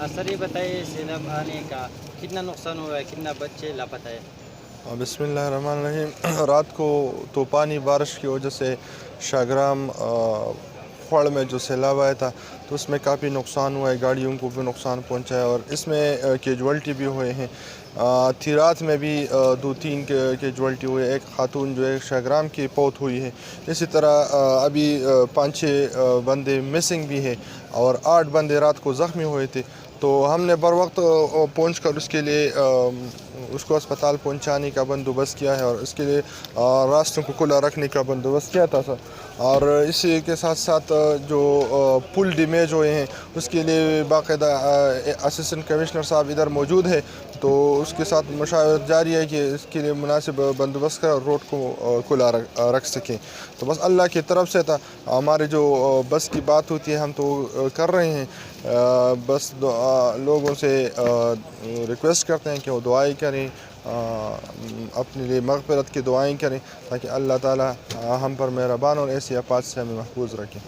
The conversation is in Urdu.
سر یہ بتائیے سیلاب آنے کا کتنا نقصان ہوا ہے، کتنا بچے لاپتہ ہے؟ بسم اللہ الرحمن الرحیم۔ رات کو طوفانی بارش کی وجہ سے شاہگرام خوڑ میں جو سیلاب آیا تھا تو اس میں کافی نقصان ہوا ہے، گاڑیوں کو بھی نقصان پہنچا ہے اور اس میں کیجوالٹی بھی ہوئے ہیں۔ تھی رات میں بھی 2-3 کیجوالٹی ہوئے، ایک خاتون جو ہے شاہگرام کی فوت ہوئی ہے۔ اسی طرح ابھی 5-6 بندے مسنگ بھی ہیں اور 8 بندے رات کو زخمی ہوئے تھے۔ تو ہم نے بر وقت پہنچ کر اس کے لیے اس کو اسپتال پہنچانے کا بندوبست کیا ہے اور اس کے لیے راستوں کو کھلا رکھنے کا بندوبست کیا تھا سر۔ اور اسی کے ساتھ ساتھ جو پل ڈیمیج ہوئے ہیں اس کے لیے باقاعدہ اسسٹنٹ کمشنر صاحب ادھر موجود ہے، تو اس کے ساتھ مشاورت جاری ہے کہ اس کے لیے مناسب بندوبست کر روڈ کو کھلا رکھ سکیں۔ تو بس اللہ کی طرف سے تھا، ہمارے جو بس کی بات ہوتی ہے ہم تو کر رہے ہیں، بس لوگوں سے ریکویسٹ کرتے ہیں کہ وہ دعائیں کریں، اپنے لیے مغفرت کی دعائیں کریں تاکہ اللہ تعالی ہم پر مہربان اور ایسی آفات سے ہمیں محفوظ رکھیں۔